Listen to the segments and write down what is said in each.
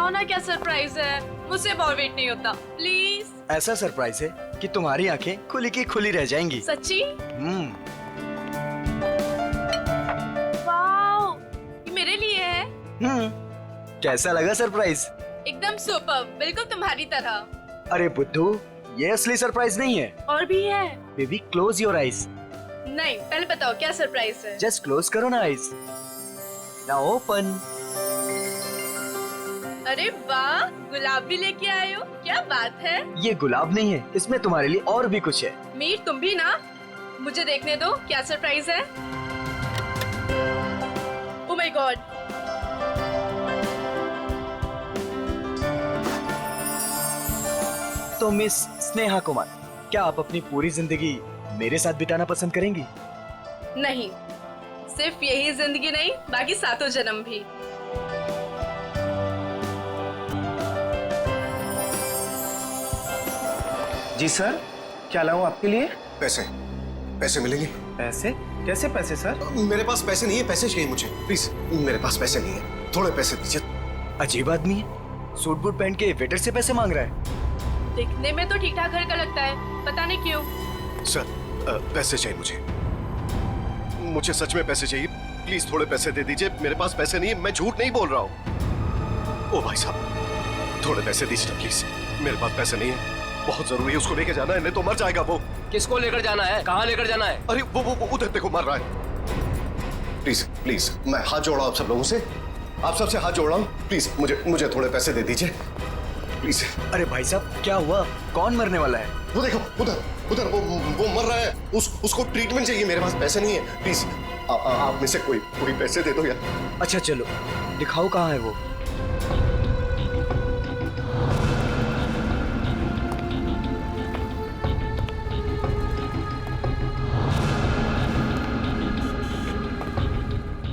बताओ ना क्या सरप्राइज है, मुझसे और वेट नहीं होता, प्लीज। ऐसा सरप्राइज है कि तुम्हारी आंखें खुली की खुली रह जाएंगी। सच्ची? हम्म। वाओ, ये मेरे लिए है। कैसा लगा सरप्राइज? एकदम सुपर, बिल्कुल तुम्हारी तरह। अरे बुद्धू, ये असली सरप्राइज नहीं है। और भी है? Baby close your eyes. नहीं, पहले बताओ क्या सरप्राइज है। जस्ट क्लोज करो ना आईज। Now open. अरे वाह, गुलाब भी लेके आए हो, क्या बात है। ये गुलाब नहीं है, इसमें तुम्हारे लिए और भी कुछ है। मीर तुम भी ना, मुझे देखने दो क्या सरप्राइज है। ओह माय गॉड, तो मिस स्नेहा कुमार, क्या आप अपनी पूरी जिंदगी मेरे साथ बिताना पसंद करेंगी? नहीं, सिर्फ यही जिंदगी नहीं, बाकी सातों जन्म भी। जी सर, क्या लाऊं आपके लिए? पैसे पैसे मिलेंगे? पैसे? कैसे पैसे सर? मेरे पास पैसे नहीं है, पैसे चाहिए मुझे प्लीज। मेरे पास पैसे नहीं है, थोड़े पैसे दीजिए। अजीब आदमी है, सूट बूट पहन के वेटर से पैसे मांग रहा है। दिखने में तो ठीक ठाक घर का लगता है, पता नहीं क्यों। सर पैसे चाहिए मुझे सच में पैसे चाहिए, प्लीज थोड़े पैसे दे दीजिए। मेरे पास पैसे नहीं है, मैं झूठ नहीं बोल रहा हूँ। ओ भाई साहब, थोड़े पैसे दीजिए ना प्लीज। मेरे पास पैसे नहीं है, बहुत जरूरी है, उसको लेके जाना है, नहीं तो मर जाएगा वो। किसको लेकर जाना है? कहाँ लेकर जाना है? अरे वो उधर देखो, मर रहा है। प्लीज प्लीज, मैं हाथ जोड़ रहा हूँ आप सब लोगों से, आप सबसे हाथ जोड़ रहा हूँ, प्लीज मुझे थोड़े पैसे दे दीजिए प्लीज। अरे भाई साहब, क्या हुआ? कौन मरने वाला है? वो देखो उधर वो मर रहा है, उसको ट्रीटमेंट चाहिए। मेरे पास पैसे नहीं है, प्लीज आप में से कोई पैसे दे दो यार। अच्छा चलो, दिखाओ कहाँ है वो।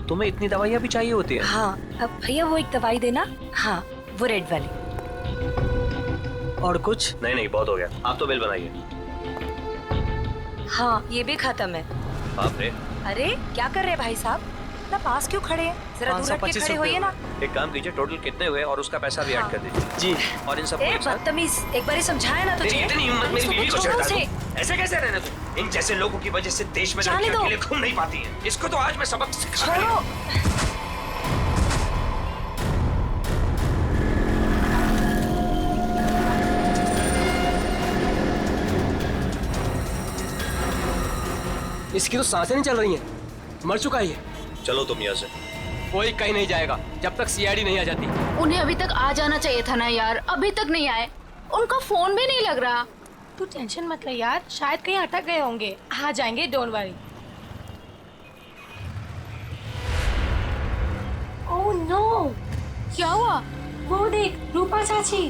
तुम्हें इतनी दवाइयाँ भी चाहिए होती है? हाँ, अब भैया वो एक दवाई देना। हाँ, वो रेड वाली। और कुछ? नहीं, बहुत हो गया, आप तो बिल बनाइए। हाँ, ये भी खत्म है। बाप रे। अरे क्या कर रहे हैं भाई साहब, इतना पास क्यों खड़े हैं? जरा दूर हट के खड़े होइए ना। एक काम कीजिए, टोटल कितने हुए और उसका पैसा भी ऐड कर दीजिए। जी। और इन सब बदतमीज, एक बार ही समझाया ना तुझे। इतनी हिम्मत मेरी बीवी को छोड़ो चढ़ा उसे। दूं। ऐसे कैसे रहने तुम? इन जैसे लोगों की वजह से देश में जाने लड़कियां दो। अकेले घूम नहीं पाती हैं। इसको तो आज मैं सबक सिखा छोड़ो। इसकी तो सांसें नहीं चल रही हैं, मर चुका है ये। चलो तुम यहाँ से। कोई कहीं नहीं जाएगा जब तक सीआईडी नहीं आ जाती। उन्हें अभी तक आ जाना चाहिए था ना यार, अभी तक नहीं आए, उनका फोन भी नहीं लग रहा। तू टेंशन मत ले यार, शायद कहीं अटक गए होंगे, आ जाएंगे, डोंट वरी। ओह नो, क्या हुआ? वो देख रूपा चाची।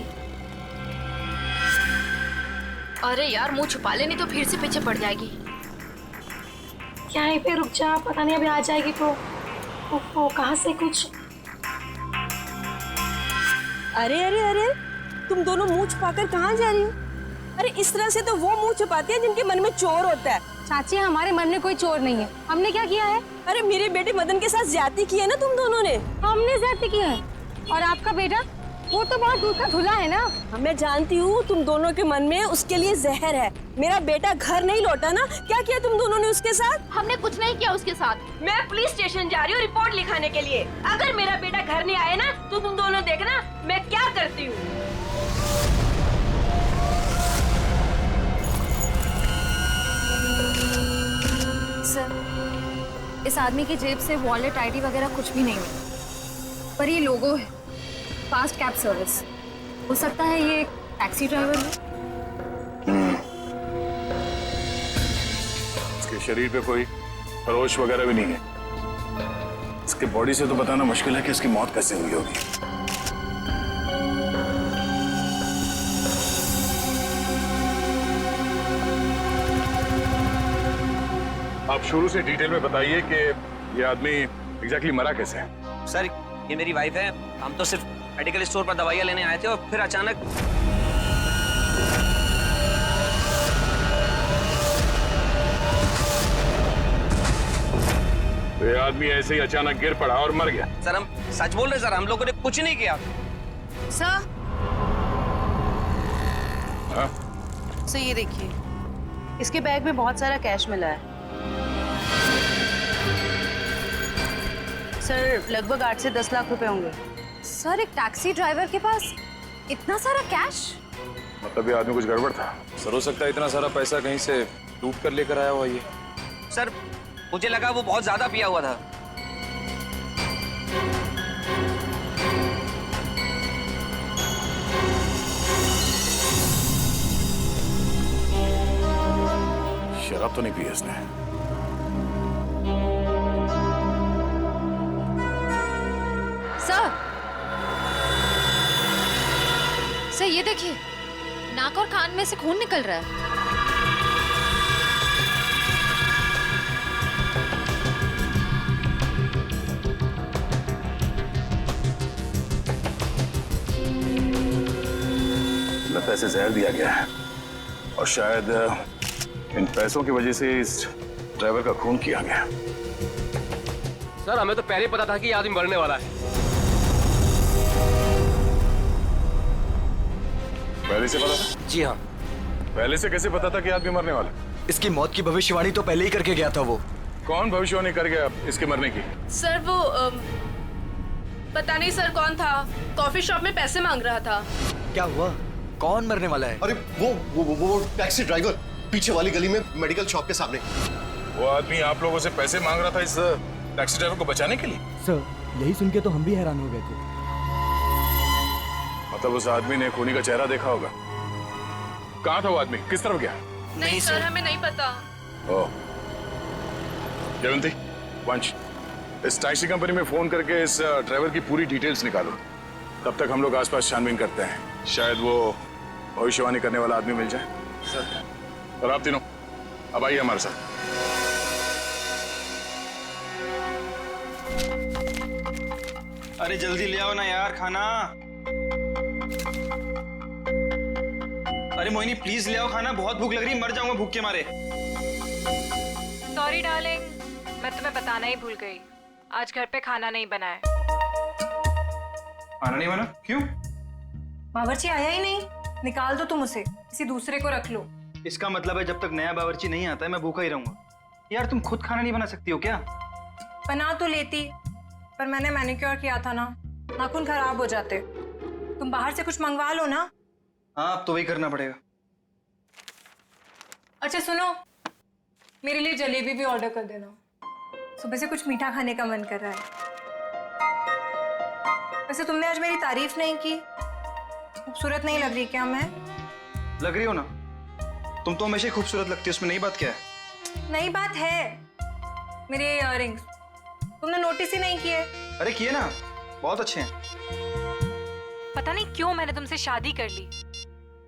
अरे यार मुंह छुपा ले, नहीं तो फिर से पीछे पड़ जाएगी। क्या है पे, रुक जा, पता नहीं अभी आ जाएगी तो। ओहो, कहाँ से कुछ। अरे अरे अरे, तुम दोनों मुंह छुपाकर कहाँ जा रही हो? अरे इस तरह से तो वो मुंह छुपाती है जिनके मन में चोर होता है। चाची हमारे मन में कोई चोर नहीं है, हमने क्या किया है? अरे मेरे बेटे मदन के साथ ज्यादती की है ना तुम दोनों ने। हमने ज्यादती की है, और आपका बेटा वो तो बहुत दूर का धुला है ना। मैं जानती हूँ तुम दोनों के मन में उसके लिए जहर है। मेरा बेटा घर नहीं लौटा ना, क्या किया तुम दोनों ने उसके साथ? हमने कुछ नहीं किया उसके साथ। मैं पुलिस स्टेशन जा रही हूँ रिपोर्ट लिखाने के लिए। अगर मेरा बेटा घर नहीं आए ना तो तुम दोनों देखना मैं क्या करती हूँ। सर, इस आदमी की जेब से वॉलेट, आईडी वगैरह कुछ भी नहीं हुआ, पर ये लोगो है, फास्ट कैब सर्विस। हो सकता है ये एक टैक्सी ड्राइवर है। इसके शरीर पे कोई खरोच वगैरह भी नहीं है। इसके बॉडी से तो बताना मुश्किल है कि इसकी मौत कैसे हुई होगी। आप शुरू से डिटेल में बताइए कि ये आदमी एग्जैक्टली मरा कैसे है। सर, ये मेरी वाइफ है, हम तो सिर्फ मेडिकल स्टोर पर दवाइयाँ लेने आए थे और फिर अचानक तो ये आदमी ऐसे ही अचानक गिर पड़ा और मर गया। सर हम सच बोल रहे सर, हम लोगों ने कुछ नहीं किया। सर हाँ? सर ये देखिए, इसके बैग में बहुत सारा कैश मिला है सर, लगभग 8 से 10 लाख रुपए होंगे। सर एक टैक्सी ड्राइवर के पास इतना सारा कैश? मतलब ये आदमी कुछ गड़बड़ था। सर हो सकता है इतना सारा पैसा कहीं से लूट कर लेकर आया हुआ ये। सर मुझे लगा वो बहुत ज्यादा पिया हुआ था। शराब तो नहीं पी इसने। सर ये देखिए, नाक और कान में से खून निकल रहा है। लगता है इसे जहर दिया गया है और शायद इन पैसों की वजह से इस ड्राइवर का खून किया गया। सर हमें तो पहले ही पता था कि ये आदमी मरने वाला है। पहले से पता था? जी हाँ। पहले से कैसे पता था कि आदमी मरने वाला? इसकी मौत की भविष्यवाणी तो पहले ही करके गया था वो। कौन भविष्यवाणी कर गया इसके मरने की? सर वो पता नहीं सर कौन था, कॉफी शॉप में पैसे मांग रहा था। क्या हुआ? कौन मरने वाला है? अरे वो टैक्सी ड्राइवर, पीछे वाली गली में मेडिकल शॉप के सामने। वो आदमी आप लोगों से पैसे मांग रहा था इस टैक्सी ड्राइवर को बचाने के लिए? सर यही सुन के तो हम भी हैरान हो गए थे। मतलब उस आदमी ने खूनी का चेहरा देखा होगा। कहाँ था वो आदमी? किस तरफ गया? नहीं सर, हमें नहीं पता। ओह, जयवंती, वंश, इस टैक्सी कंपनी में फोन करके इस ड्राइवर की पूरी डिटेल्स निकालो। तब तक हम लोग आसपास छानबीन करते हैं, शायद वो भविष्यवाणी करने वाला आदमी मिल जाए। सर। और आप तीनों अब आइए हमारे साथ। अरे जल्दी ले आओ ना यार खाना। अरे मोहिनी प्लीज ले आओ खाना, बहुत भूख लग रही है, मर जाऊंगा भूख के मारे। सॉरी डार्लिंग, मैं तुम्हें बताना ही भूल गई, आज घर पे खाना नहीं बना है। खाना नहीं बना? क्यों? बावर्ची आया ही नहीं, निकाल दो तुम उसे, किसी दूसरे को रख लो। इसका मतलब है जब तक नया बावर्ची नहीं आता है मैं भूखा ही रहूंगा। यार तुम खुद खाना नहीं बना सकती हो क्या? बना तो लेती, पर मैंने मैनिक्योर किया था ना, नाखून खराब हो जाते। तुम बाहर से कुछ मंगवा लो ना। हाँ अब तो वही करना पड़ेगा। अच्छा सुनो, मेरे लिए जलेबी भी ऑर्डर कर देना, सुबह से कुछ मीठा खाने का मन कर रहा है। वैसे तुमने आज मेरी तारीफ नहीं की, खूबसूरत नहीं लग रही क्या मैं? लग रही हो ना, तुम तो हमेशा ही खूबसूरत लगती हो, उसमें नई बात क्या है? नई बात है, मेरे इयररिंग्स तुमने नोटिस ही नहीं किए। अरे किए ना, बहुत अच्छे हैं। पता नहीं क्यों मैंने तुमसे शादी कर ली।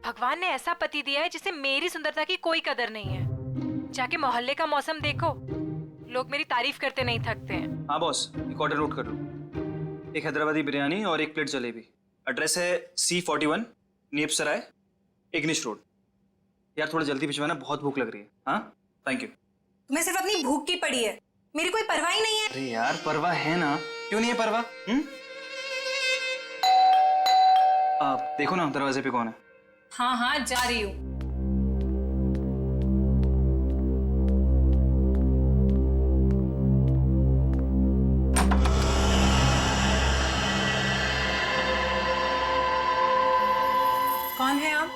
भगवान ने ऐसा पति दिया है जिसे मेरी सुंदरता की कोई कदर नहीं है। जाके मोहल्ले का मौसम देखो, लोग मेरी तारीफ करते नहीं थकते हैं। हाँ बॉस, एक ऑर्डर नोट कर लो, एक हैदराबादी बिरयानी और एक प्लेट जलेबी। एड्रेस है C41 नीप सराय, इग्निश रोड। यार थोड़ा जल्दी भिजवाना, बहुत भूख लग रही है। हाँ थैंक यू। तुम्हें सिर्फ अपनी भूख की पड़ी है, मेरी कोई परवाह ही नहीं है। अरे यार परवाह है ना, क्यों नहीं है परवाह? आप देखो ना दरवाजे पे कौन है। हाँ हाँ जा रही हूँ। कौन है आप?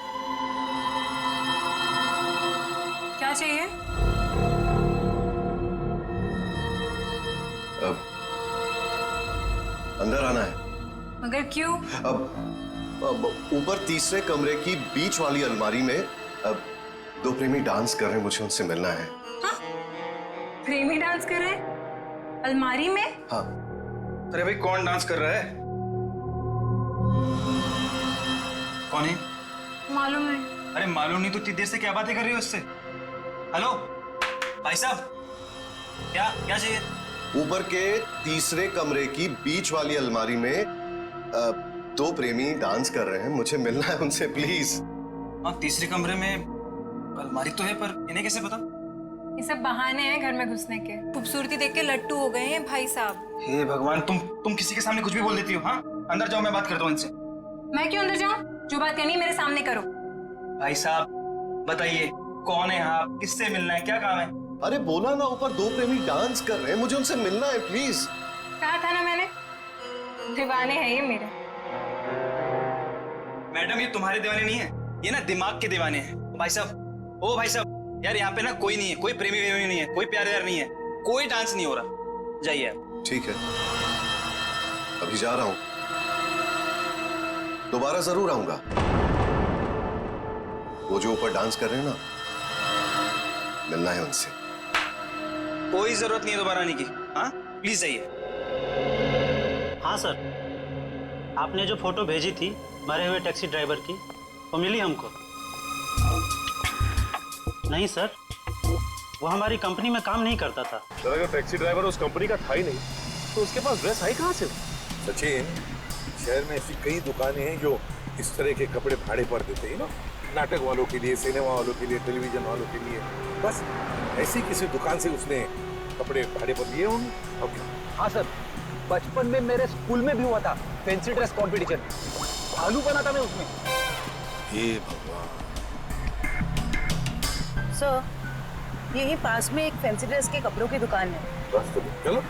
क्या चाहिए? अब अंदर आना है। मगर क्यों? अब ऊपर तीसरे कमरे की बीच वाली अलमारी में अब दो प्रेमी डांस कर रहे हैं, मुझे उनसे मिलना है। हाँ? प्रेमी डांस कर रहे हैं अलमारी में? हाँ। अरे भाई कौन डांस कर रहा है? कौन है? मालूम है। अरे मालूम नहीं तो इतनी देर से क्या बातें कर रही हो इससे? हेलो भाई साहब, क्या क्या चाहिए? ऊपर के तीसरे कमरे की बीच वाली अलमारी में दो प्रेमी डांस कर रहे हैं, मुझे मिलना है उनसे प्लीज। हाँ तीसरे कमरे में अलमारी तो है, पर इन्हें कैसे पता? ये सब बहाने हैं घर में घुसने के। खूबसूरती देख के लट्टू हो गए हैं भाई साहब। हे भगवान, तुम किसी के सामने कुछ भी बोल देती हो। हाँ अंदर जाओ, मैं बात करता हूँ इनसे। मैं क्यों अंदर जाऊं? जो बात करनी है मेरे सामने करो। भाई साहब बताइए, कौन है आप, किससे मिलना है, क्या काम है? अरे बोला ना, ऊपर दो प्रेमी डांस कर रहे हैं, मुझे उनसे मिलना है प्लीज। कहा था ना मैंने, दीवाने हैं ये मेरे। मैडम ये तुम्हारे दीवाने नहीं है, ये ना दिमाग के दीवाने हैं। भाई साहब, ओ भाई साहब, यार यहाँ पे ना कोई नहीं है, कोई प्रेमी वेमी नहीं है, कोई प्यार व्यार नहीं है, कोई डांस नहीं हो रहा, जाइए आप। ठीक है, अभी जा रहा हूं, दोबारा जरूर आऊंगा। वो जो ऊपर डांस कर रहे हैं ना, मिलना है उनसे। कोई जरूरत नहीं है दोबारा आने की, हाँ प्लीज जाइए। हाँ सर, आपने जो फोटो भेजी थी मरे हुए टैक्सी ड्राइवर की, वो मिली हमको। नहीं सर, वो हमारी कंपनी में काम नहीं करता था। सर अगर टैक्सी ड्राइवर उस कंपनी का था ही नहीं तो उसके पास ड्रेस आई कहाँ से? सचिन, शहर में ऐसी कई दुकानें हैं जो इस तरह के कपड़े भाड़े पर देते हैं ना, नाटक वालों के लिए, सिनेमा वालों के लिए, टेलीविजन वालों के लिए। बस ऐसी किसी दुकान से उसने कपड़े भाड़े पर लिए होंगे। ओके। हाँ सर, बचपन में मेरे स्कूल में भी हुआ था फैंसी ड्रेस कंपटीशन, भालू बना था मैं उसमें। हे भगवान। सर, यही पास में एक फैंसी ड्रेस के कपड़ों की दुकान है। बस तो चलो।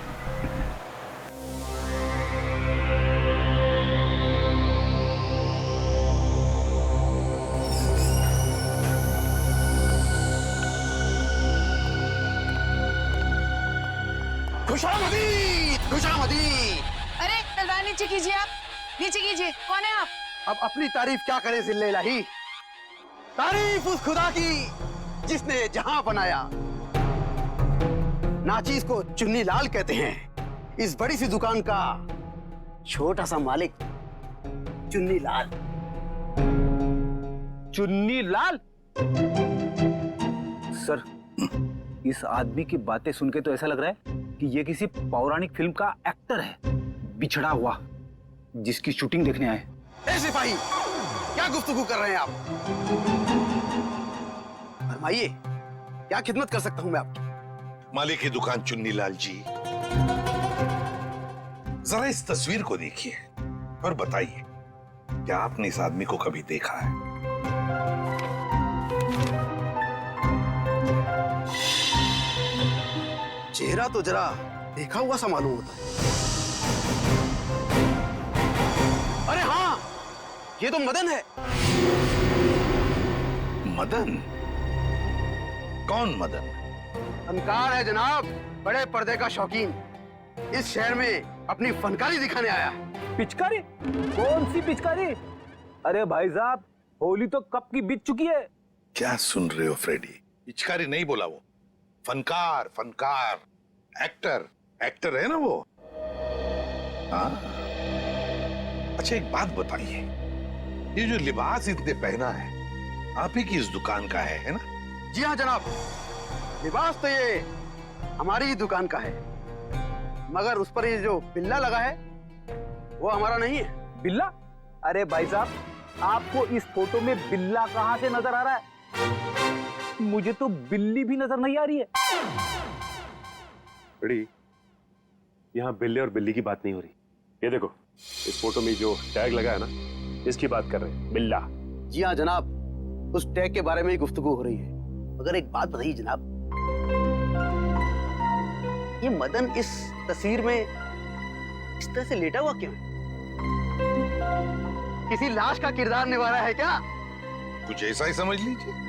खुशामदी, खुशामदी। अरे तलवार नीचे कीजिए, आप नीचे कीजिए। कौन है आप? अब अपनी तारीफ क्या करें जिल्ले इलाही, तारीफ उस खुदा की जिसने जहां बनाया। नाचीज को चुन्नी लाल कहते हैं, इस बड़ी सी दुकान का छोटा सा मालिक चुन्नी लाल। चुन्नी लाल? सर, इस आदमी की बातें सुन के तो ऐसा लग रहा है कि ये किसी पौराणिक फिल्म का एक्टर है, बिछड़ा हुआ, जिसकी शूटिंग देखने आए। ए सिपाही, क्या गुफ्तगू कर रहे हैं आप? फरमाइए, क्या खिदमत कर सकता हूं मैं आपकी? मालिक की दुकान चुन्नी लाल जी, जरा इस तस्वीर को देखिए और बताइए, क्या आपने इस आदमी को कभी देखा है? चेहरा तो जरा देखा हुआ सा मालूम होता है। अरे हाँ, ये तो मदन है। मदन? कौन मदन? फनकार है जनाब, बड़े पर्दे का शौकीन, इस शहर में अपनी फनकारी दिखाने आया है। पिचकारी? कौन सी पिचकारी? अरे भाई साहब, होली तो कब की बीत चुकी है। क्या सुन रहे हो फ्रेडी? पिचकारी नहीं बोला वो, फनकार, फनकार, एक्टर, एक्टर है ना वो। हाँ, अच्छा एक बात बताइए, ये जो लिबास इतने पहना है आप ही की इस दुकान का है ना? जी हाँ जनाब, लिबास तो ये हमारी ही दुकान का है, मगर उस पर ये जो बिल्ला लगा है वो हमारा नहीं है। बिल्ला? अरे भाई साहब, आपको इस फोटो में बिल्ला कहाँ से नजर आ रहा है? मुझे तो बिल्ली भी नजर नहीं आ रही है। बड़ी, यहाँ बिल्ले और बिल्ली की बात नहीं हो रही। ये देखो, इस फोटो में जो टैग लगा है ना, इसकी बात कर रहे हैं, बिल्ला। जी हाँ जनाब, उस टैग के बारे में ही गुफ्तगू हो रही है। मगर एक बात बताइए जनाब, ये मदन इस तस्वीर में इस तरह से लेटा हुआ क्यों है? किसी लाश का किरदार निभा रहा है क्या? कुछ ऐसा ही समझ लीजिए।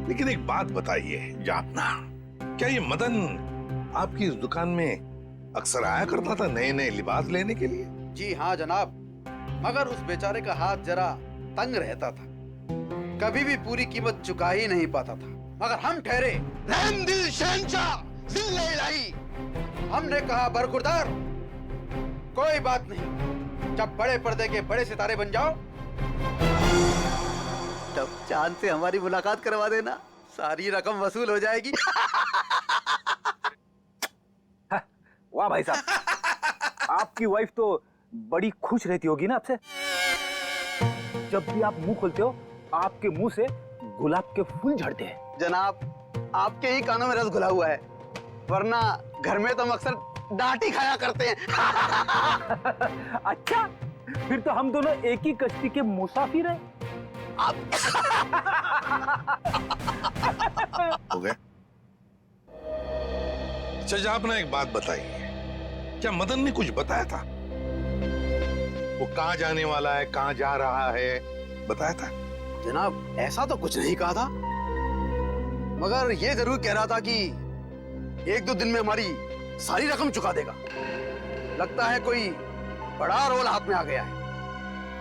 लेकिन एक बात बताइए जापना, क्या ये मदन आपकी इस दुकान में अक्सर आया करता था नए नए लिबास लेने के लिए? जी हाँ जनाब, मगर उस बेचारे का हाथ जरा तंग रहता था, कभी भी पूरी कीमत चुका ही नहीं पाता था। मगर हम ठहरे रहम दिल शहंशाह जिल्ले इलाही, हमने कहा बरखुरदार, कोई बात नहीं, जब बड़े पर्दे के बड़े सितारे बन जाओ तब चांद से हमारी मुलाकात करवा देना, सारी रकम वसूल हो जाएगी। वाह भाई साहब, आपकी वाइफ तो बड़ी खुश रहती होगी ना आपसे। जब भी आप मुंह खोलते हो, आपके मुंह से गुलाब के फूल झड़ते हैं। जनाब, आपके ही कानों में रस घुला हुआ है, वरना घर में तो हम अक्सर डांट ही खाया करते हैं। अच्छा, फिर तो हम दोनों एक ही कश्ती के मुसाफिर हैं। हो गए? अच्छा आपने एक बात बताई, क्या मदन ने कुछ बताया था? वो कहाँ जाने वाला है, कहाँ जा रहा है, बताया था? जनाब ऐसा तो कुछ नहीं कहा था, मगर ये जरूर कह रहा था कि 1-2 दिन में हमारी सारी रकम चुका देगा। लगता है कोई बड़ा रोल हाथ में आ गया है।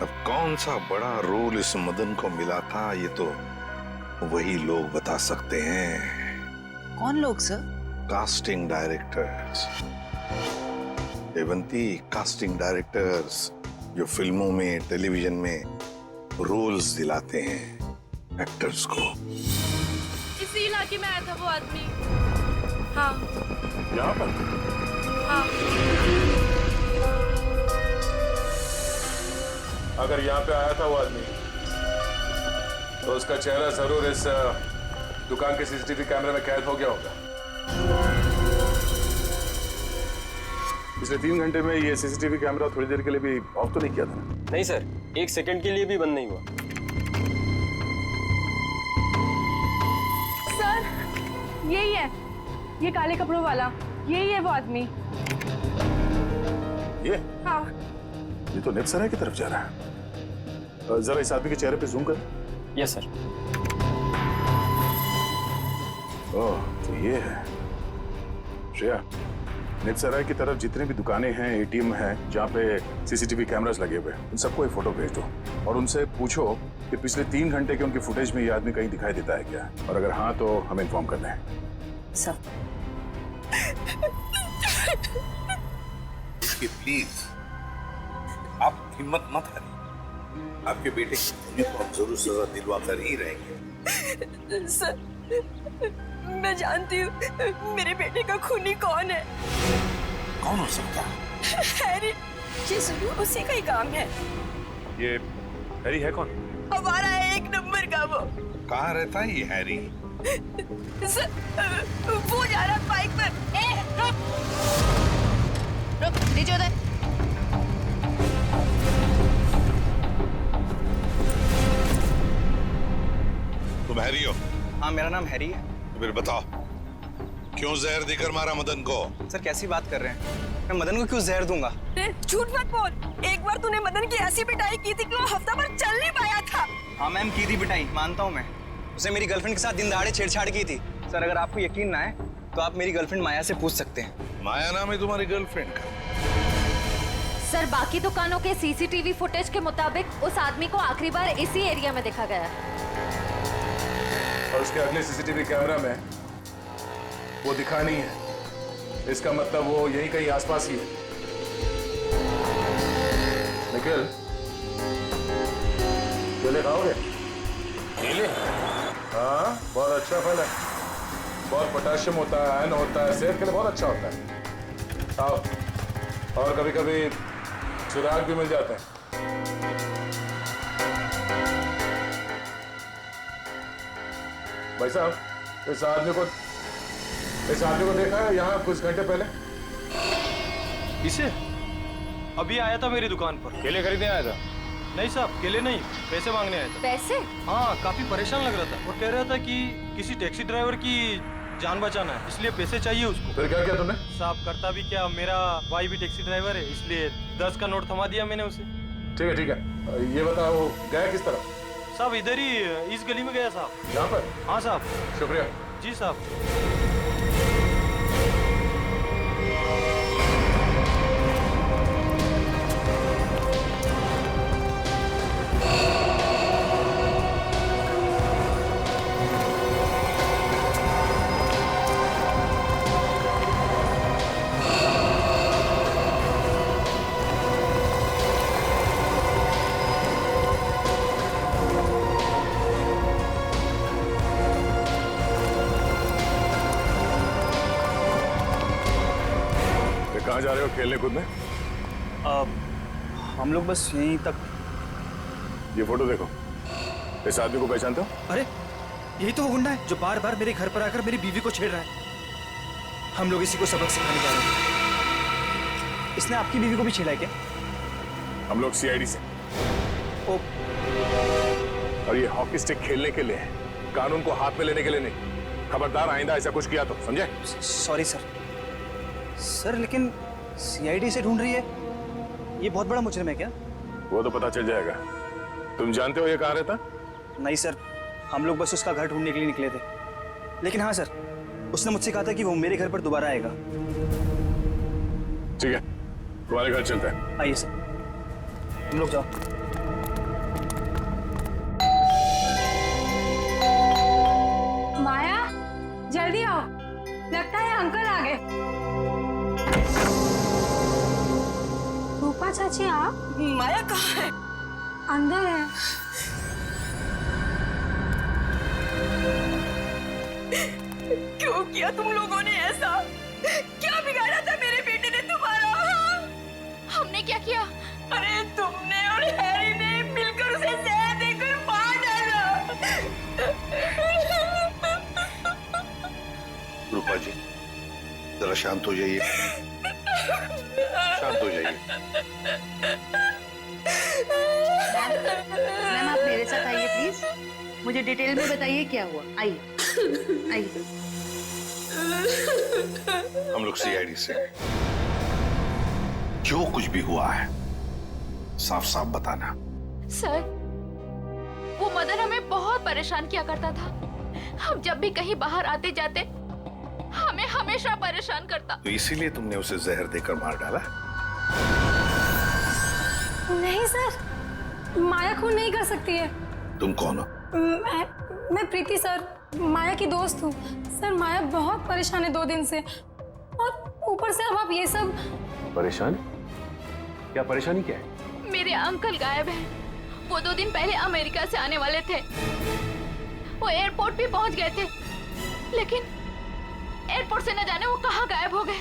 अब कौन सा बड़ा रोल इस मदन को मिला था, ये तो वही लोग बता सकते हैं। कौन लोग sir? Casting directors Devanti, casting directors जो फिल्मों में, टेलीविजन में रोल्स दिलाते हैं एक्टर्स को। इसी इलाके में आया था वो आदमी। हाँ यहाँ पर? हाँ। अगर यहाँ पे आया था वो आदमी तो उसका चेहरा जरूर इस दुकान के सीसीटीवी कैमरे में कैद हो गया होगा। पिछले 3 घंटे में ये सीसीटीवी कैमरा थोड़ी देर के लिए भी ऑफ तो नहीं किया था? नहीं सर, 1 सेकंड के लिए भी बंद नहीं हुआ। सर यही है, ये काले कपड़ों वाला, यही है वो आदमी। ये? हाँ। ये तो नेपसराय की तरफ जा रहा है। जरा इस आदमी के चेहरे पे जूम कर। Yes sir. ओह, तो ये है। श्रेया, नेपसराय की तरफ जितने भी दुकानें हैं, एटीएम हैं, जहाँ पे सीसीटीवी कैमरास लगे हुए हैं, उन सबको एक फोटो भेज दो और उनसे पूछो कि पिछले 3 घंटे के उनकी फुटेज में ये आदमी कहीं दिखाई देता है क्या, और अगर हाँ तो हमें इन्फॉर्म करना है। सर प्लीज आप हिम्मत मत हारिए, आपके बेटे की खूनी को हम जरूर सजा दिलवा कर ही रहेंगे। सर मैं जानती हूँ मेरे बेटे का खूनी कौन है। कौन हो सकता है? हैरी, ये जरूर उसी का ही काम है। ये हैरी है कौन? हमारा 1 नंबर का वो। कहाँ रहता है ये हैरी? सर वो जा रहा बाइक पर। रुक नीचे उधर। तुम हैरी हो? हाँ मेरा नाम हैरी है। तो फिर बताओ क्यों जहर देकर मारा मदन को? सर कैसी बात कर रहे हैं, मैं मदन को क्यों जहर दूंगा? झूठ मत बोल, एक बार तूने मदन की ऐसी पिटाई की थी कि वो हफ्ता भर चल नहीं पाया था। हाँ मैम की थी पिटाई, मानता हूँ मैं। उसे मेरी गर्लफ्रेंड के साथ दिन दहाड़े छेड़छाड़ की थी। सर अगर आपको यकीन ना है तो आप मेरी गर्लफ्रेंड माया से पूछ सकते हैं। माया नाम है तुम्हारी गर्लफ्रेंड का? सर बाकी दुकानों के सीसीटीवी फुटेज के मुताबिक उस आदमी को आखिरी बार इसी एरिया में देखा गया। और उसके अगले सीसीटीवी कैमरा में वो दिखा नहीं है, इसका मतलब वो यहीं कहीं आसपास ही है। निखिल, केले खाओगे? केले? हाँ बहुत अच्छा फल है, बहुत पोटेशियम होता है, आयरन होता है, सेहत के लिए बहुत अच्छा होता है। खाओ, और कभी कभी चिराग भी मिल जाते हैं। भाई साहब इस आदमी को देखा है यहाँ कुछ घंटे पहले? इसे अभी आया था मेरी दुकान पर। केले खरीदने आया था? नहीं साहब, केले नहीं, पैसे मांगने आया था। पैसे? हाँ, काफी परेशान लग रहा था और कह रहा था कि किसी टैक्सी ड्राइवर की जान बचाना है, इसलिए पैसे चाहिए उसको। फिर क्या किया तुमने? साहब करता भी क्या, मेरा भाई भी टैक्सी ड्राइवर है, इसलिए 10 का नोट थमा दिया मैंने उसे। ठीक है, ये बताओ गया किस तरफ? साहब इधर ही इस गली में गया साहब। यहाँ पर? हाँ साहब। शुक्रिया। जी साहब। कहाँ जा रहे हो खेलने कूदने? हम लोग बस यहीं तक। ये फोटो देखो, इस आदमी को पहचानते हो? अरे यही तो वो गुंडा है जो बार बार मेरे घर पर आकर मेरी बीवी को छेड़ रहा है। हम लोग इसी को सबक सिखाने जा रहे हैं। इसने आपकी बीवी को भी छेड़ा है क्या? हम लोग सीआईडी से। और ये हॉकी स्टिक खेलने के लिए है, कानून को हाथ में लेने के लिए नहीं। खबरदार आइंदा ऐसा कुछ किया तो, समझे? Sorry sir. सर लेकिन सीआईडी से ढूंढ रही है, ये बहुत बड़ा मुजरिम है क्या? वो तो पता चल जाएगा। तुम जानते हो ये कहाँ रहता? नहीं सर, हम लोग बस उसका घर ढूंढने के लिए निकले थे। लेकिन हाँ सर, उसने मुझसे कहा था कि वो मेरे घर पर दोबारा आएगा। ठीक है, तुम्हारे घर चलते हैं। आइए सर, तुम लोग जाओ। माया, जल्दी आओ, लगता है अंकल आ गए। रूपा चाची आप? माया कहाँ है? अंदर है। क्यों किया तुम लोगों ने ऐसा? क्या बिगाड़ा था मेरे बेटे ने तुम्हारा? हमने क्या किया? अरे तुमने और हैरी ने मिलकर उसे जहर देकर मार डाला। रूपा जी, जरा शांत हो जाइए, शांत हो जाइए। मैम आप मेरे साथ आइए प्लीज, मुझे डिटेल में बताइए क्या हुआ। आइए आइए। हम लोग सीआईडी से, जो कुछ भी हुआ है साफ साफ बताना। सर, वो मदन हमें बहुत परेशान किया करता था। हम जब भी कहीं बाहर आते जाते हमें हमेशा परेशान करता। तो इसीलिए तुमने उसे जहर देकर मार डाला? नहीं सर, माया खून नहीं कर सकती है। तुम कौन हो? मैं प्रीति सर, माया की दोस्त हूँ। सर माया बहुत परेशान है 2 दिन से, और ऊपर से अब आप ये सब। परेशान? क्या परेशानी क्या है? मेरे अंकल गायब हैं। वो 2 दिन पहले अमेरिका से आने वाले थे। वो एयरपोर्ट भी पहुंच गए थे, लेकिन एयरपोर्ट से न जाने वो कहाँ गायब हो गए।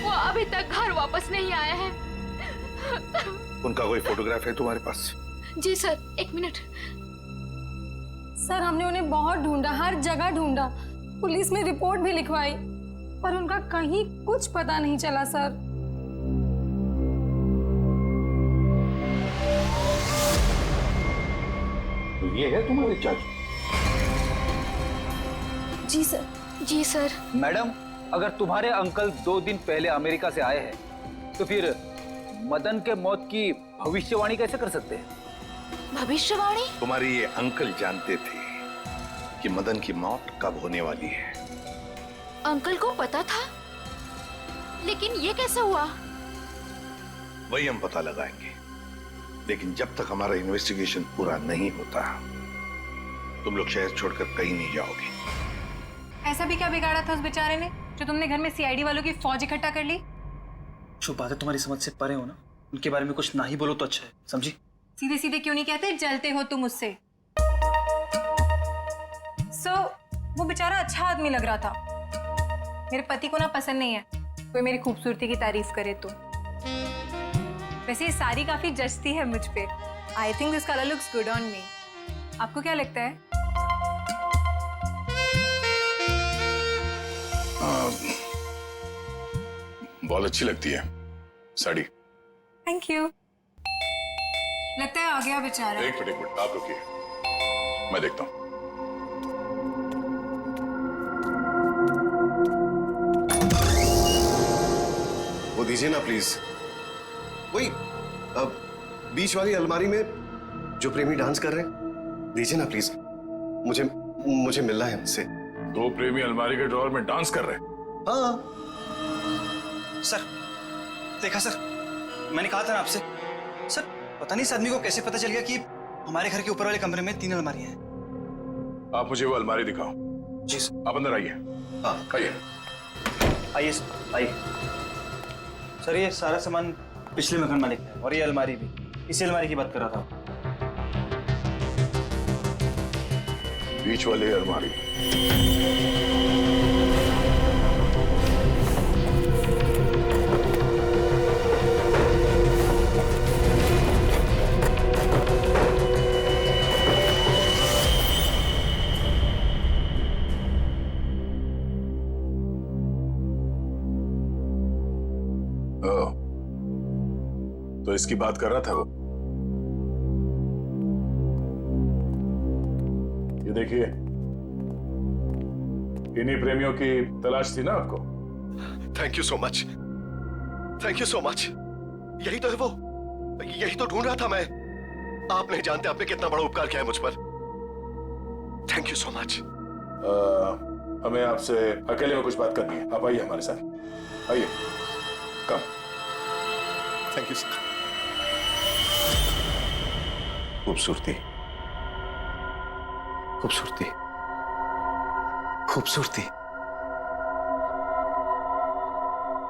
वो अभी तक घर वापस नहीं आए हैं। उनका कोई फोटोग्राफ है तुम्हारे पास? जी सर, 1 मिनट। सर हमने उन्हें बहुत ढूंढा, हर जगह ढूंढा, पुलिस में रिपोर्ट भी लिखवाई, पर उनका कहीं कुछ पता नहीं चला सर। तो ये है तुम्हारे चाचू? जी सर। जी सर। मैडम, अगर तुम्हारे अंकल 2 दिन पहले अमेरिका से आए हैं, तो फिर मदन के मौत की भविष्यवाणी कैसे कर सकते हैं? भविष्यवाणी? तुम्हारे ये अंकल जानते थे कि मदन की मौत कब होने वाली है। अंकल को पता था, लेकिन ये कैसे हुआ? वही हम पता लगाएंगे, लेकिन जब तक हमारा इन्वेस्टिगेशन पूरा नहीं होता, तुम लोग शहर छोड़कर कहीं नहीं जाओगे। ऐसा भी क्या बिगाड़ा था उस बेचारे ने, जो तुमने घर में सीआईडी वालों की फौज इकट्ठा कर ली? जो बातें तुम्हारी समझ से परे हो ना, उनके बारे में कुछ ना ही बोलो तो अच्छा है, समझी? सीधे सीधे क्यों नहीं कहते जलते हो तुम उससे? वो बेचारा अच्छा आदमी लग रहा था। मेरे पति को ना पसंद नहीं है कोई मेरी खूबसूरती की तारीफ करे तो। वैसे ये साड़ी काफी जचती है मुझ पे। I think this colour looks good on me. आपको क्या लगता है? बहुत अच्छी लगती है साड़ी। Thank you. लगता है आ गया बेचारा। एक मिनट आप रुकिए, मैं देखता हूं। वो दीजिए ना प्लीज, वही बीच वाली अलमारी में जो प्रेमी डांस कर रहे हैं, दीजिए ना प्लीज, मुझे मिलना है उनसे। 2 प्रेमी अलमारी के ड्रॉअर में डांस कर रहे हैं? हाँ सर, देखा सर, मैंने कहा था ना आपसे। सर, पता नहीं इस आदमी को कैसे पता चल गया कि हमारे घर के ऊपर वाले कमरे में 3 अलमारियां हैं। आप मुझे वो अलमारी दिखाओ। जी सर। आप अंदर आइए। हाँ आइए। आइए सर, आइए। सर, ये सारा सामान पिछले मकान मालिक है, और ये अलमारी भी इसी अलमारी की बात कर रहा था। बीच वाली अलमारी। तो इसकी बात कर रहा था वो। ये देखिए, इन्हीं प्रेमियों की तलाश थी ना आपको। Thank you so much, thank you so much. यही तो है वो, यही तो ढूंढ रहा था मैं। आप नहीं जानते आपने कितना बड़ा उपकार किया है मुझ पर। Thank you so much. हमें आपसे अकेले में कुछ बात करनी है, आप आइए हमारे साथ, आइए, कम। Thank you sir. खूबसूरती, खूबसूरती, खूबसूरती।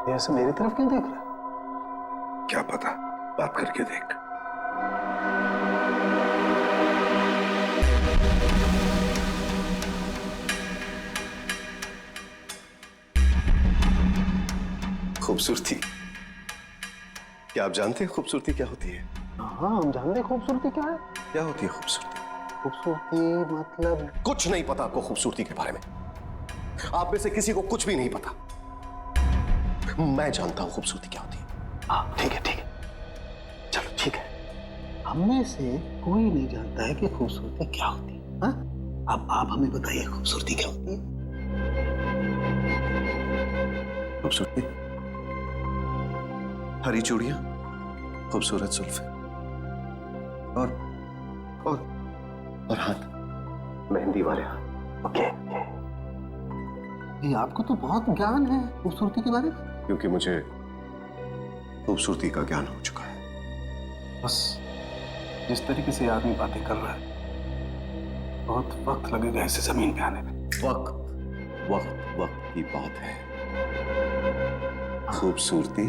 ये ऐसे मेरी तरफ क्यों देख रहा है? क्या पता, बात करके देख। खूबसूरती, क्या आप जानते हैं खूबसूरती क्या होती है? हाँ, हम जानते हैं खूबसूरती क्या है। क्या होती है खूबसूरती? खूबसूरती मतलब कुछ नहीं पता आपको खूबसूरती के बारे में। आप में से किसी को कुछ भी नहीं पता। मैं जानता हूं खूबसूरती क्या होती है। हाँ ठीक है, ठीक है, चलो ठीक है। हम में से कोई नहीं जानता है कि खूबसूरती क्या होती है। हाँ? अब आप हमें बताइए खूबसूरती क्या होती है? खूबसूरती हरी चूड़ियां, खूबसूरत जुल्फे और हाथ, मेहंदी वाले हाथ। ओके, ये आपको तो बहुत ज्ञान है खूबसूरती के बारे में। क्योंकि मुझे खूबसूरती का ज्ञान हो चुका है। बस जिस तरीके से आदमी बातें कर रहा है, बहुत वक्त लगेगा इसे जमीन पे आने में। वक्त वक्त वक्त की बात है। खूबसूरती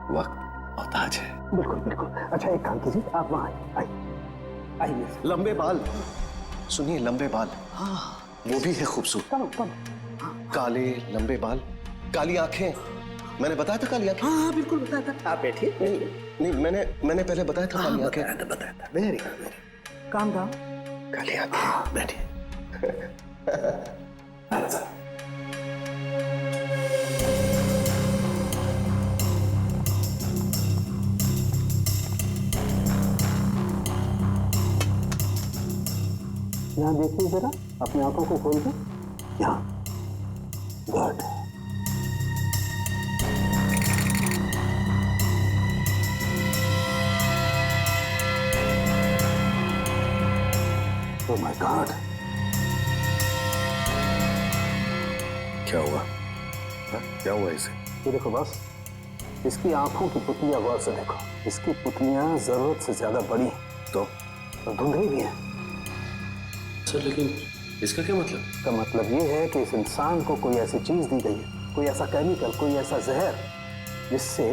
वक्त मोहताज है। बिल्कुल बिल्कुल। अच्छा एक काम कीजिए, आप वहां आइए। लंबे बाल, सुनिए, लंबे बाल, हाँ वो भी है खूबसूरत। काले लंबे बाल, काली आंखें। मैंने बताया था काली आंखें। हाँ बिल्कुल बताया था। आप बैठिए। नहीं, मैंने पहले बताया था काली आंखें। बताया था। Very good, very calm down. काली आंखें। बैठिए। यहाँ देखिए जरा, अपनी आंखों को खोल के। यहाँ, गुड। ओह माय गॉड, क्या हुआ? क्या हुआ इसे? ये देखो बस, इसकी आंखों की पुतलियां गौर से देखो। इसकी पुतलियां जरूरत से ज्यादा बड़ी हैं तो धुंधली भी हैं। सर लेकिन इसका क्या मतलब? इसका मतलब ये है कि इस इंसान को कोई ऐसी चीज दी गई है, कोई ऐसा केमिकल, कोई ऐसा जहर, जिससे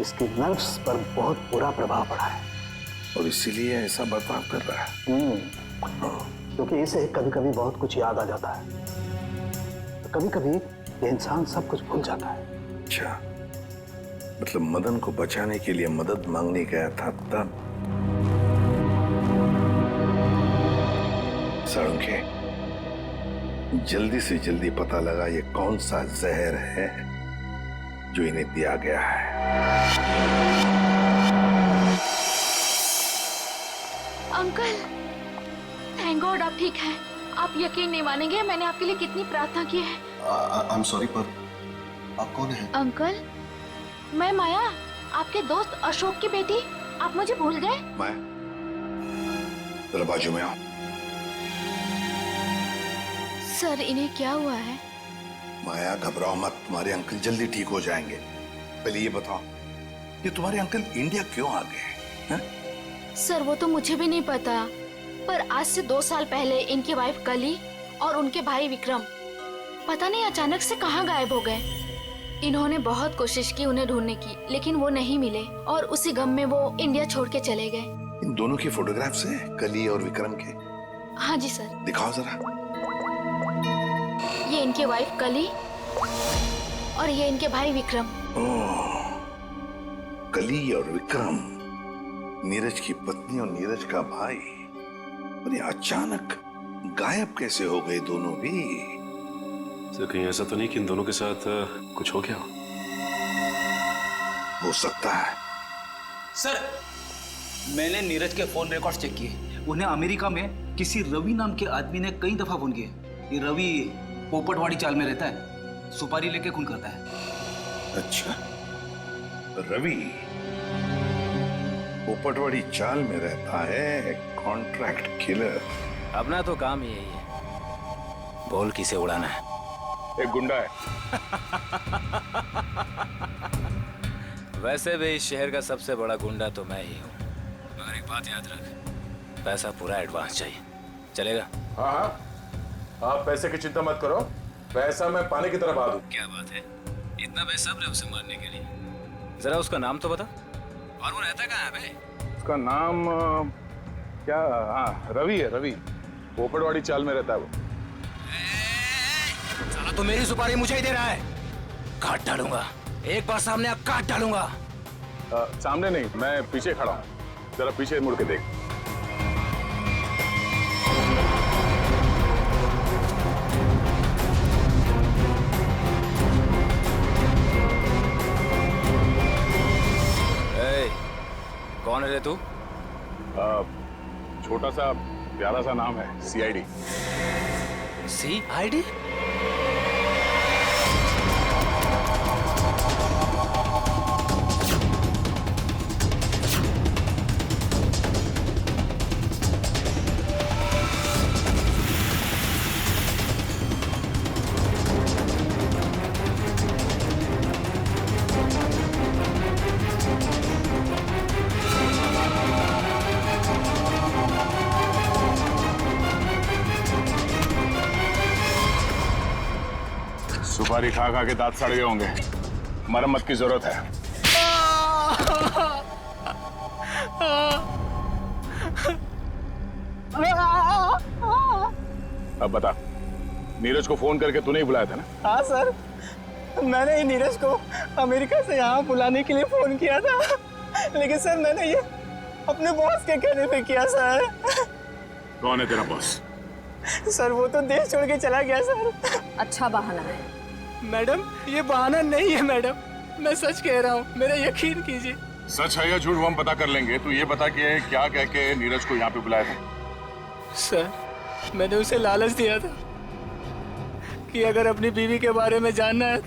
इसके नर्व्स पर बहुत बुरा प्रभाव पड़ा है और इसीलिए ऐसा बर्ताव कर रहा है। क्योंकि इसे कभी कभी बहुत कुछ याद आ जाता है, तो कभी कभी ये इंसान सब कुछ भूल जाता है। अच्छा, मतलब मदन को बचाने के लिए मदद मांगने गया था तब। साळुंखे, जल्दी से जल्दी पता लगा ये कौन सा जहर है जो इन्हें दिया गया है। अंकल, थैंक गॉड आप ठीक हैं। आप यकीन नहीं मानेंगे मैंने आपके लिए कितनी प्रार्थना की है। आई एम सॉरी, पर आप कौन हैं? अंकल, मैं माया, आपके दोस्त अशोक की बेटी। आप मुझे भूल गए? मैं जरा बाजू में आओ। सर, इन्हें क्या हुआ है? माया घबराओ मत, तुम्हारे अंकल जल्दी ठीक हो जाएंगे। पहले ये बताओ, ये तुम्हारे अंकल इंडिया क्यों आ गए हैं? सर, वो तो मुझे भी नहीं पता, पर आज से 2 साल पहले इनकी वाइफ कली और उनके भाई विक्रम पता नहीं अचानक से कहाँ गायब हो गए। इन्होंने बहुत कोशिश की उन्हें ढूंढने की, लेकिन वो नहीं मिले और उसी गम में वो इंडिया छोड़ के चले गए। इन दोनों की फोटोग्राफ्स हैं, कली और विक्रम के? हाँ जी सर। दिखाओ जरा। ये इनके वाइफ कली और ये इनके भाई विक्रम। ओह, कली और विक्रम, नीरज की पत्नी और नीरज का भाई। और ये अचानक गायब कैसे हो गए दोनों भी? सर कहीं ऐसा तो नहीं कि इन दोनों के साथ कुछ हो गया? हो सकता है, सर, मैंने नीरज के फोन रिकॉर्ड्स चेक किए। उन्हें अमेरिका में किसी रवि नाम के आदमी ने कई दफा फोन किए। ये रवि पोपटवाड़ी चाल में रहता है, सुपारी लेके खून करता है। अच्छा, रवि पोपटवाड़ी चाल में रहता है, कॉन्ट्रैक्ट किलर। अपना तो काम ही यही है, बोल किसे उड़ाना है। एक गुंडा है। वैसे भी इस शहर का सबसे बड़ा गुंडा तो मैं ही हूँ। मगर एक बात याद रख, पैसा पूरा एडवांस चाहिए। चलेगा? हाँ हाँ, आप पैसे की चिंता मत करो, पैसा मैं पानी की तरह बहा दूं। क्या बात है, इतना बेसब्र है उसे मारने के लिए। जरा उसका नाम तो बता, और वो रहता कहाँ है बे? उसका नाम क्या? हाँ, रवि है, रवि। पोपटवाड़ी चाल में रहता है वो। साला तो मेरी सुपारी मुझे ही दे रहा है। काट डालूंगा, एक बार सामने आप काट डालूंगा। सामने नहीं, मैं पीछे खड़ा हूँ, जरा पीछे मुड़ के देख। कौन है रे तू? छोटा सा प्यारा सा नाम है, CID। CID? सुपारी खा खा के दांत सड़ गए होंगे, मरम्मत की जरूरत है। अब बता, नीरज को फोन करके तूने ही बुलाया था ना? हाँ सर, मैंने ही नीरज को अमेरिका से यहाँ बुलाने के लिए फोन किया था, लेकिन सर मैंने ये अपने बॉस के कहने पे किया सर। कौन है तेरा बॉस? सर वो तो देश छोड़ के चला गया सर। अच्छा बहाना है। मैडम ये बहाना नहीं है मैडम, मैं सच कह रहा हूँ, मेरा यकीन कीजिए। सच है या झूठ वो हम पता कर लेंगे। तू ये बता कि क्या कह के नीरज को यहाँ पे बुलाया था? सर मैंने उसे लालच दिया था कि अगर अपनी बीवी के बारे में जानना है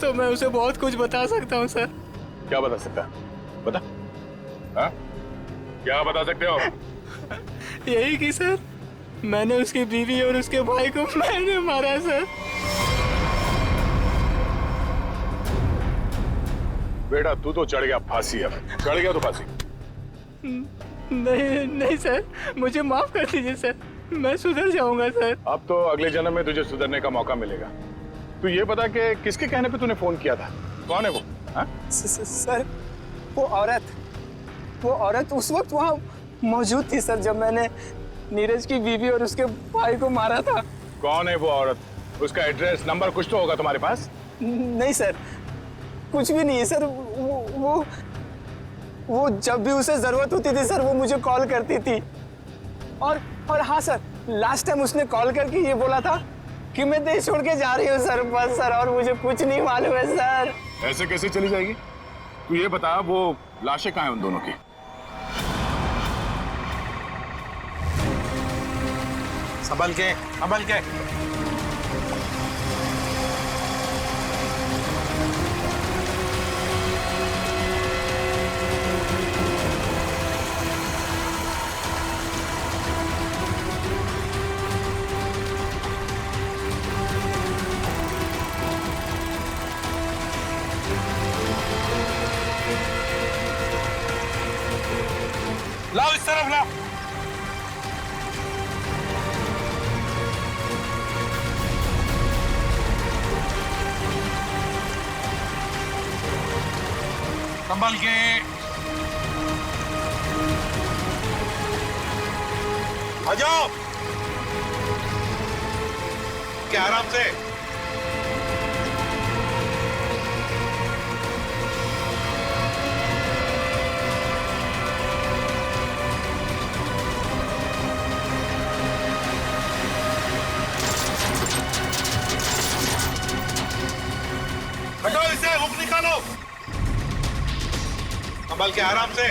तो मैं उसे बहुत कुछ बता सकता हूँ सर। क्या बता सकता है? बता। हाँ? क्या बता सकते हो? यही कि सर मैंने उसकी बीवी और उसके भाई को मैंने मारा सर। बेटा तू तो चढ़ गया फांसी, अब चढ़ गया तो फांसी। नहीं सर, मुझे माफ कर दीजिए सर, मैं सुधर जाऊंगा सर। अब तो अगले जन्म में तुझे सुधरने का मौका मिलेगा। तू ये बता कि किसके कहने पे तूने फोन किया था? कौन है वो? सर वो औरत उस वक्त वहाँ मौजूद थी सर जब मैंने नीरज की बीवी और उसके भाई को मारा था। कौन है वो औरत? उसका एड्रेस नंबर कुछ तो होगा तुम्हारे पास? नहीं सर, कुछ भी नहीं है सर। वो जब भी उसे जरूरत होती थी सर वो मुझे कॉल करती थी। और हाँ सर, लास्ट टाइम उसने कॉल करके ये बोला था कि मैं देश छोड़ के जा रही हूँ सर, बस सर, और मुझे कुछ नहीं मालूम है सर। ऐसे कैसे चली जाएगी? तू ये बता वो लाशें कहाँ हैं उन दोनों की? संभल के, संभल के। लाओ इस तरफ लाओ। संभल के। आ जाओ। क्या आराम से। हटाओ इसे, हुक निकालो। संभल के आराम से।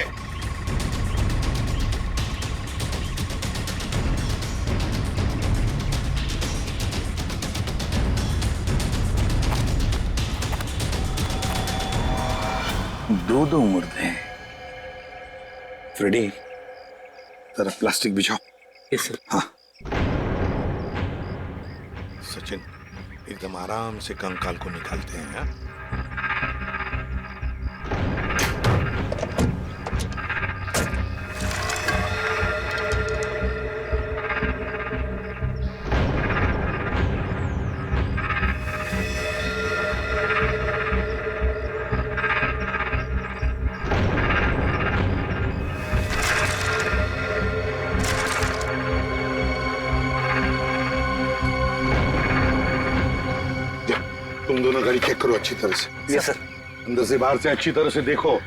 दो मुर्दे। फ्रेडी, जरा प्लास्टिक बिछाओ। Yes sir. हाँ। सचिन, एकदम आराम से कंकाल को निकालते हैं। हाँ? तुम दोनों गाड़ी चेक करो अच्छी तरह से। Yes sir. अंदर से बाहर से अच्छी तरह से देखो।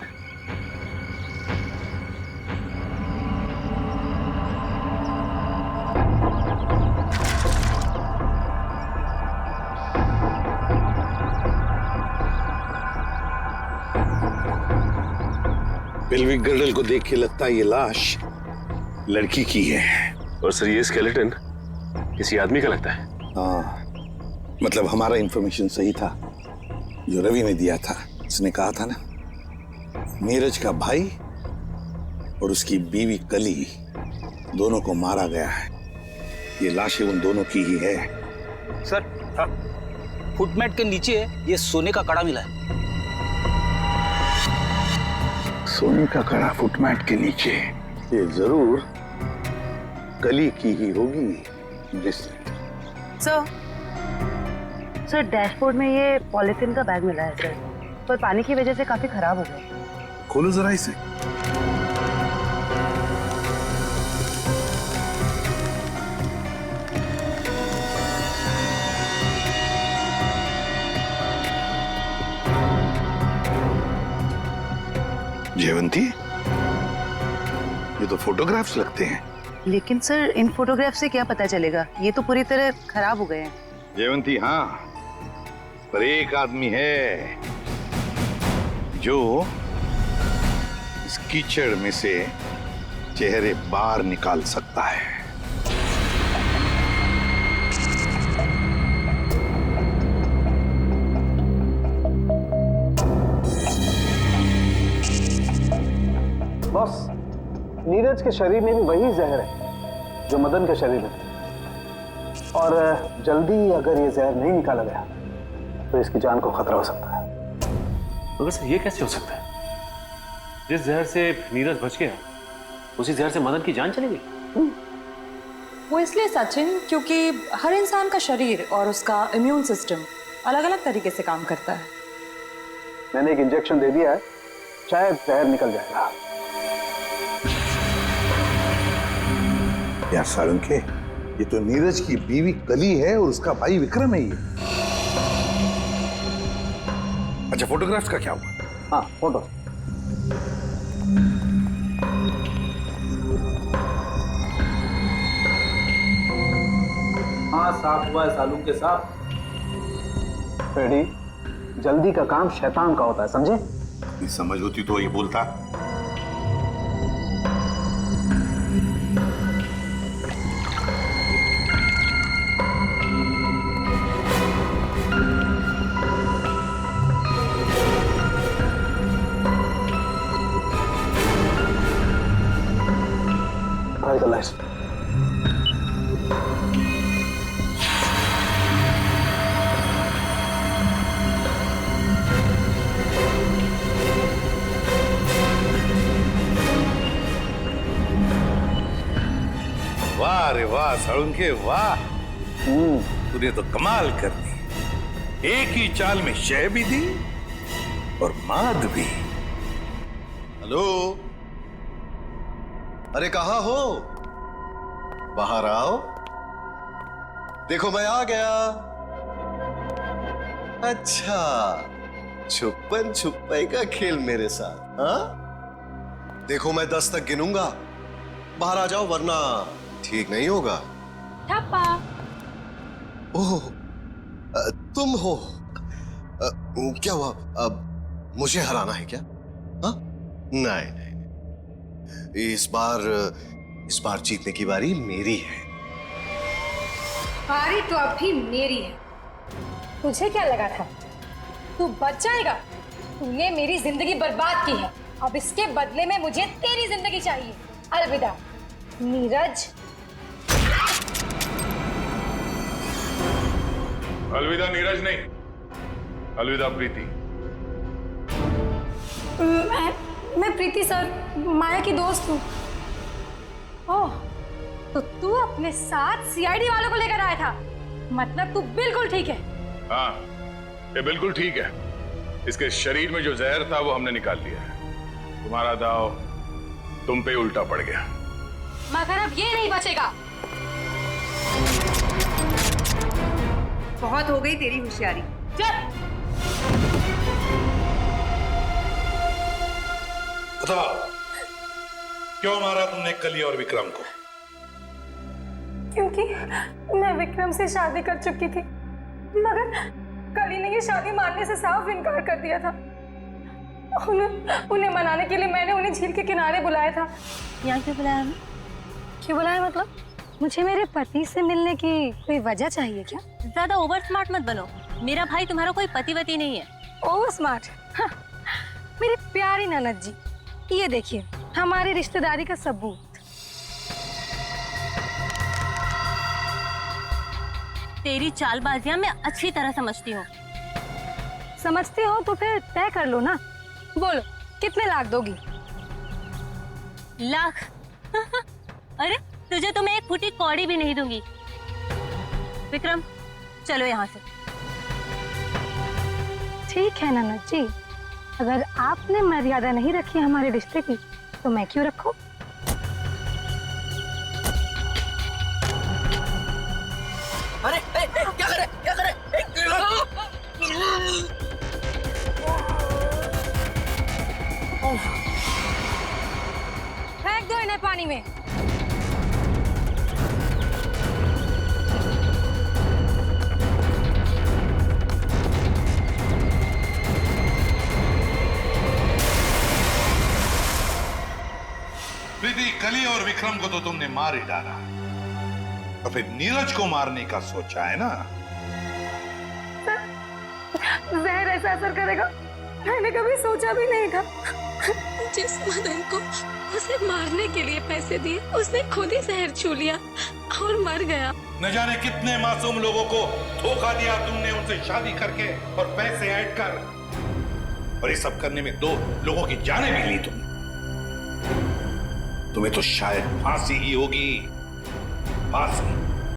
पेल्विक गर्डल को देख के लगता है ये लाश लड़की की है। और सर ये स्केलेटन किसी आदमी का लगता है। हाँ, मतलब हमारा इंफॉर्मेशन सही था जो रवि ने दिया था। उसने कहा था ना, नीरज का भाई और उसकी बीवी कली दोनों को मारा गया है। ये लाशें उन दोनों की ही है। सर, फुटमैट के नीचे ये सोने का कड़ा मिला है। सोने का कड़ा फुटमैट के नीचे? ये जरूर कली की ही होगी। सर डैशबोर्ड में ये पॉलिथीन का बैग मिला है सर, पर पानी की वजह से काफी खराब हो गया। खोलो जरा इसे। जयवंती, ये तो फोटोग्राफ्स लगते हैं। लेकिन सर इन फोटोग्राफ से क्या पता चलेगा, ये तो पूरी तरह खराब हो गए हैं। जयवंती, हाँ, पर एक आदमी है जो इस कीचड़ में से चेहरे बाहर निकाल सकता है। बॉस, नीरज के शरीर में भी वही जहर है जो मदन के शरीर में, और जल्दी अगर ये जहर नहीं निकाला गया तो इसकी जान को खतरा हो सकता है। मगर सर ये कैसे हो सकता है? जिस जहर से नीरज बच गया उसी जहर से मदन की जान चली गई। वो इसलिए सचिन क्योंकि हर इंसान का शरीर और उसका इम्यून सिस्टम अलग अलग तरीके से काम करता है। मैंने एक इंजेक्शन दे दिया है, शायद जहर निकल जाएगा। यार सारंगे, ये तो नीरज की बीवी कली है और उसका भाई विक्रम है ये। अच्छा, फोटोग्राफ्स का क्या हुआ? हाँ, फोटो। हाँ, साफ हुआ है सालूम के साथ। फ्रेडी, जल्दी का काम शैतान का होता है, समझे? समझ होती तो ये बोलता। वाह रे वाह साळुंखे, वाह, तूने तो कमाल कर दी। एक ही चाल में शय भी दी और माद भी। हेलो, अरे कहाँ हो? बाहर आओ, देखो मैं आ गया। अच्छा, छुपन छुपाई का खेल मेरे साथ? हाँ, देखो मैं 10 तक गिनूंगा, बाहर आ जाओ वरना ठीक नहीं होगा। ठप्पा। ओह, तुम हो? क्या हुआ? मुझे हराना है क्या? हाँ? नहीं नहीं, इस बार जीतने की बारी मेरी है। बारी तो अब भी मेरी है। तुझे क्या लगा था तू बच जाएगा? तूने मेरी जिंदगी बर्बाद की है। अब इसके बदले में मुझे तेरी जिंदगी चाहिए। अलविदा नीरज। अलविदा नीरज नहीं, अलविदा प्रीति। मैं प्रीति सर, माया की दोस्त हूँ। ओह, तो तू अपने साथ सीआईडी वालों को लेकर आया था? मतलब तू बिल्कुल ठीक है। हाँ, ये बिल्कुल ठीक है। इसके शरीर में जो जहर था वो हमने निकाल लिया है। तुम्हारा दाव तुम पे उल्टा पड़ गया। मगर अब ये नहीं बचेगा। बहुत हो गई तेरी होशियारी। बताओ, क्यों मारा तुमने कली और विक्रम को? क्योंकि मैं विक्रम से शादी कर चुकी थी, मगर कली ने ये शादी मानने से साफ इनकार कर दिया था। उन्हें मनाने के लिए मैंने उन्हें झील के किनारे बुलाया था। यहाँ क्यों बुलाया हमें? क्यों बुलाया मतलब? मुझे मेरे पति से मिलने की कोई वजह चाहिए क्या? ज्यादा ओवर स्मार्ट मत बनो। मेरा भाई तुम्हारा कोई पतिवती नहीं है। Over smart? हाँ, मेरी प्यारी ननद जी, ये देखिए हमारी रिश्तेदारी का सबूत। तेरी चालबाजियां मैं अच्छी तरह समझती हूँ। समझती हो तो फिर तय कर लो ना। बोलो कितने लाख दोगी? लाख? अरे तुझे तो मैं एक फूटी कौड़ी भी नहीं दूंगी। विक्रम चलो यहाँ से। ठीक है ननद जी, अगर आपने मर्यादा नहीं रखी हमारे रिश्ते की तो मैं क्यों रखूं? अरे क्या करे क्या करे? फेंक दो इन्हें पानी में। प्रीति, कली और विक्रम को तो तुमने मार ही डाला, तो फिर नीरज को मारने का सोचा है ना? जहर ऐसा असर करेगा मैंने कभी सोचा भी नहीं था। जिस मदन को उसे मारने के लिए पैसे दिए उसने खुद ही जहर छू लिया और मर गया। न जाने कितने मासूम लोगों को धोखा दिया तुमने उनसे शादी करके और पैसे ऐड कर, और ये सब करने में 2 लोगों की जानें भी ली तुमने। तुम्हें तो शायद फांसी ही होगी, फांसी।